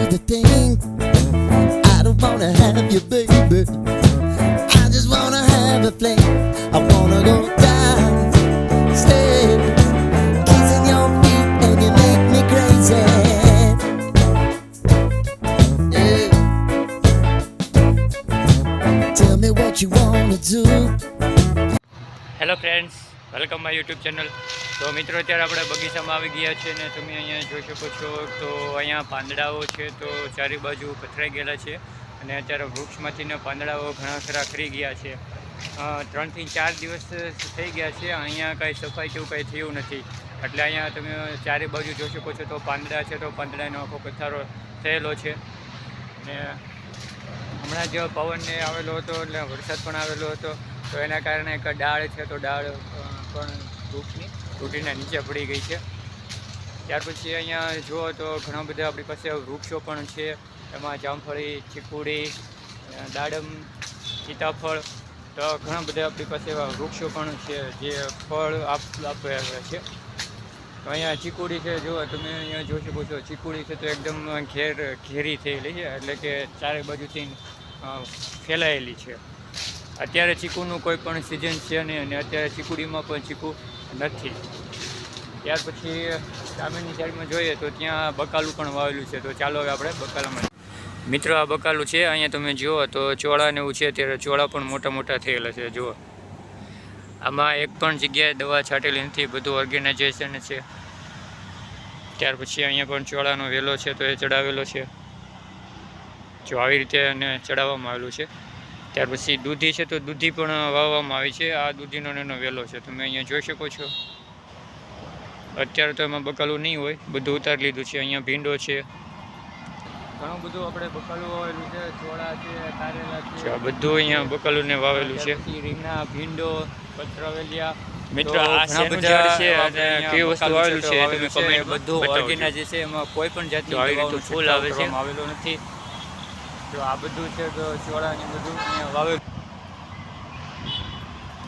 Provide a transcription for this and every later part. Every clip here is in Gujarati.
here's the thing. I don't wanna have you, baby. I just wanna have a fling. I wanna go down, stay, kissing your feet, and you make me crazy. Yeah. Tell me what you wanna do. Hello friends, welcome my YouTube channel. તો મિત્રો, અત્યારે આપણે બગીચામાં આવી ગયા છે ને તમે અહીંયા જોઈ શકો છો તો અહીંયા પાંદડાઓ છે તો ચારે બાજુ પથરાઈ ગયેલા છે અને અત્યારે વૃક્ષમાંથીને પાંદડાઓ ઘણા ખરા ખરી ગયા છે. 3 થી 4 દિવસ થઈ ગયા છે. અહીંયા કાંઈ સફાઈ કેવું કાંઈ થયું નથી, એટલે અહીંયા તમે ચારે બાજુ જોઈ શકો છો તો પાંદડા છે તો પાંદડાનો આખો પથારો થયેલો છે. ને હમણાં જ પવનને આવેલો હતો એટલે વરસાદ પણ આવેલો હતો, તો એના કારણે એક ડાળ છે તો ડાળ પણ વૃક્ષની તૂટીને નીચે પડી ગઈ છે. ત્યાર પછી અહીંયા જુઓ તો ઘણા બધા આપણી પાસે વૃક્ષો પણ છે. એમાં જામફળી, ચીકુડી, દાડમ, સીતાફળ, તો ઘણા બધા આપણી પાસે એવા વૃક્ષો પણ છે જે ફળ આપે છે. તો અહીંયા ચીકુડી છે, જુઓ તમે અહીંયા જોઈ શકો છો ચીકુડી છે તો એકદમ ઘેરી થયેલી છે, એટલે કે ચારે બાજુથી ફેલાયેલી છે. અત્યારે ચીકુનું કોઈ પણ સિઝન છે નહીં અને અત્યારે ચીકુડીમાં પણ ચીકુ નથી. ત્યાર પછી સામેની સાઈડમાં જોઈએ તો ત્યાં બકાલું પણ વાવેલું છે. તો ચાલો હવે આપણે બકાલામાં. મિત્રો, આ બકાલું છે. અહીંયા તમે જુઓ તો ચોળા ને એવું છે, ત્યારે ચોળા પણ મોટા મોટા થયેલા છે. જુઓ, આમાં એક પણ જગ્યાએ દવા છાંટેલી નથી, બધું ઓર્ગેનાઇઝેશન છે. ત્યાર પછી અહીંયા પણ ચોળાનો વેલો છે તો એ ચડાવેલો છે. જો આવી રીતે એને ચડાવવામાં આવેલું છે. ત્યાર પછી દૂધી છે તો દૂધી પણ વાવવામાં આવી છે. આ દૂધીનો એનો વેલો છે, તમે અહીંયા જોઈ શકો છો. અત્યારે તો એમાં બકાલું નહીં હોય, બધું ઉતારી લીધું છે. અહીંયા ભીંડો છે, ઘણું બધું આપણે બકાલું વાવેલું છે. ચોળા છે, કારેલા છે, બધું અહીંયા બકાલું ને વાવેલું છે. રીંગણા, ભીંડો, પથરાવેલિયા. મિત્રો, આ શેનું ઝાડ છે અને કેવી વસ્તુ વાવેલું છે તમે કમેન્ટ બધું ઓર્ગેનાઇઝ છે. એમાં કોઈ પણ જાતનું ફૂલ આવે છે આવેલો નથી. તો આ બધું છે તો ચોળાની બધું અહીંયા વાવેલું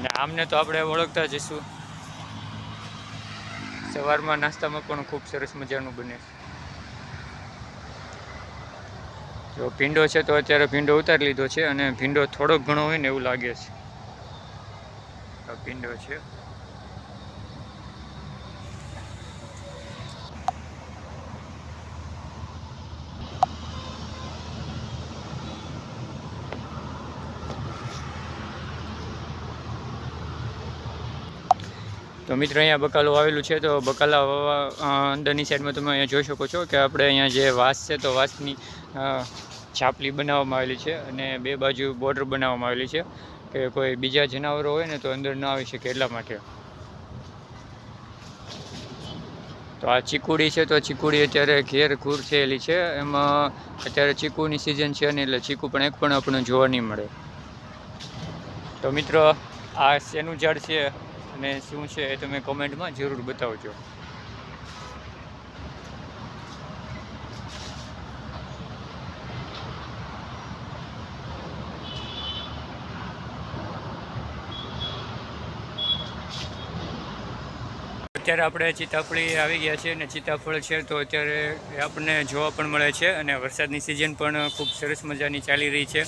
ને આમને તો આપણે ઓળખતા જઈશું. સવારમાં નાસ્તામાં પણ ખૂબ સરસ મજાનું બને છે. જો ભીંડો છે તો અત્યારે ભીંડો ઉતારી લીધો છે અને ભીંડો થોડોક ઘણો હોય ને એવું લાગે છે. ભીંડો છે. તો મિત્રો, અહીંયા બકાલું આવેલું છે. તો બકાલા વાવવા અંદરની સાઈડમાં તમે અહીંયા જોઈ શકો છો કે આપણે અહીંયા જે વાંસ છે તો વાંસની છાપલી બનાવવામાં આવેલી છે અને બે બાજુ બોર્ડર બનાવવામાં આવેલી છે કે કોઈ બીજા જનાવરો હોય ને તો અંદર ન આવી શકે એટલા માટે. તો આ ચીકુડી છે તો ચીકુડી અત્યારે ઘેર ઘૂર થયેલી છે. એમાં અત્યારે ચીકુની સિઝન છે ને એટલે ચીકુ પણ એક પણ આપણને જોવા નહીં મળે. તો મિત્રો, આ શેનું ઝાડ છે અને શું છે એ તમે કોમેન્ટમાં જરૂર બતાવજો. અત્યારે આપણે સીતાફળી આવી ગયા છે અને સીતાફળ છે તો અત્યારે આપણને જોવા પણ મળે છે અને વરસાદની સિઝન પણ ખૂબ સરસ મજાની ચાલી રહી છે.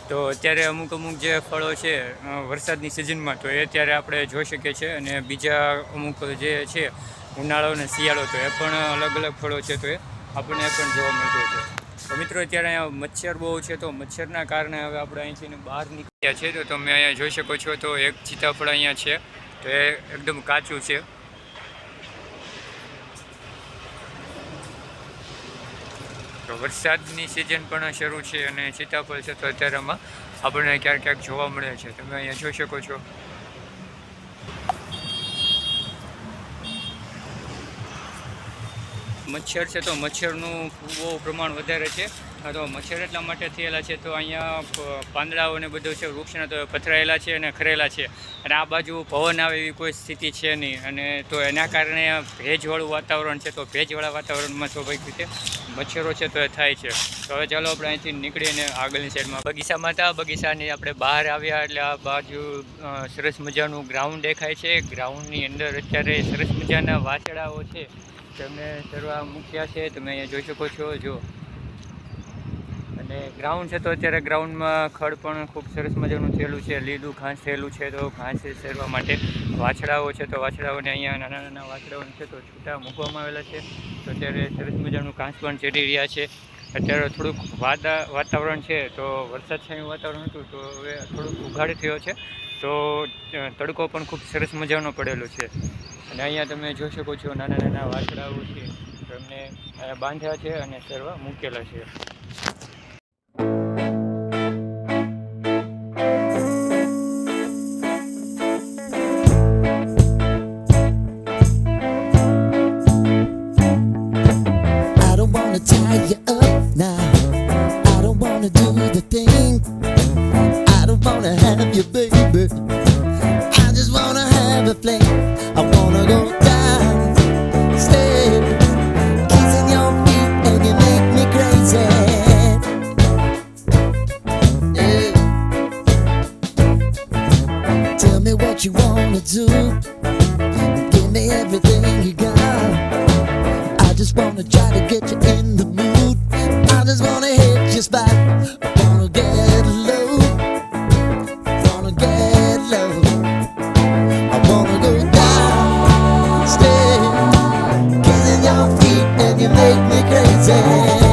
તો અત્યારે અમુક જે ફળો છે વરસાદની સિઝનમાં તો એ અત્યારે આપણે જોઈ શકીએ છીએ અને બીજા અમુક જે છે ઉનાળો અને શિયાળો તો એ પણ અલગ અલગ ફળો છે તો એ આપણને પણ જોવા મળતું છે. તો મિત્રો, અત્યારે અહીંયા મચ્છર બહુ છે તો મચ્છરના કારણે હવે આપણે અહીંથી બહાર નીકળ્યા છે. તો તમે અહીંયા જોઈ શકો છો તો એક સીતાફળ અહીંયા છે તો એ એકદમ કાચું છે. તો વરસાદની સિઝન પણ શરૂ છે અને સીતાફળ છે તો અત્યારે આમાં આપણને ક્યાંક ક્યાંક જોવા મળે છે. તમે અહીંયા જોઈ શકો છો. મચ્છર છે તો મચ્છરનું બહુ પ્રમાણ વધારે છે. તો મચ્છર એટલા માટે થયેલા છે તો અહીંયા પાંદડાઓ ને બધું છે વૃક્ષના તો પથરાયેલા છે અને ખરેલા છે અને આ બાજુ પવન આવે એવી કોઈ સ્થિતિ છે નહીં અને તો એના કારણે ભેજવાળું વાતાવરણ છે. તો ભેજવાળા વાતાવરણમાં સ્વાભાવિક રીતે મચ્છરો છે તો એ થાય છે. તો હવે ચાલો આપણે અહીંથી નીકળીને આગળની સાઈડમાં બગીચામાં હતા. બગીચાની આપણે બહાર આવ્યા એટલે આ બાજુ સરસ મજાનું ગ્રાઉન્ડ દેખાય છે. ગ્રાઉન્ડની અંદર અત્યારે સરસ મજાના વાછડાઓ છે તેમને ચરવા મૂક્યા છે. તમે અહીંયા જોઈ શકો છો. જો અને ગ્રાઉન્ડ છે તો અત્યારે ગ્રાઉન્ડમાં ખડ પણ ખૂબ સરસ મજાનું થયેલું છે, લીલું ઘાસ થયેલું છે. તો ઘાસ ચરવા માટે વાછડાઓ છે, તો વાછડાઓને અહીંયા નાના નાના વાછડાઓને છે તો છૂટા મૂકવામાં આવેલા છે. તો અત્યારે સરસ મજાનું ઘાસ પણ ચરી રહ્યા છે. અત્યારે થોડુંક વાતાવરણ છે તો વરસાદ છાયું વાતાવરણ હતું, તો હવે થોડુંક ઉઘાડ થયો છે. તો તડકો પણ ખૂબ સરસ મજાનો પડેલો છે. અને અહીંયા તમે જોઈ શકો છો નાના નાના વાછડાઓ છે, તો એમને બાંધ્યા છે અને ચરવા મૂકેલા છે. I don't wanna tie you up now. I don't wanna do the thing. I don't wanna have you, baby. I just wanna have a fling. I wanna go down, stay, kissing your feet, and you make me crazy. Yeah. Tell me what you wanna do. Give me everything you got. I just wanna try to get you in the mood. I just wanna hit your spot. I wanna get low. Wanna get low. I wanna go down, stay, kissing your feet, and you make me crazy.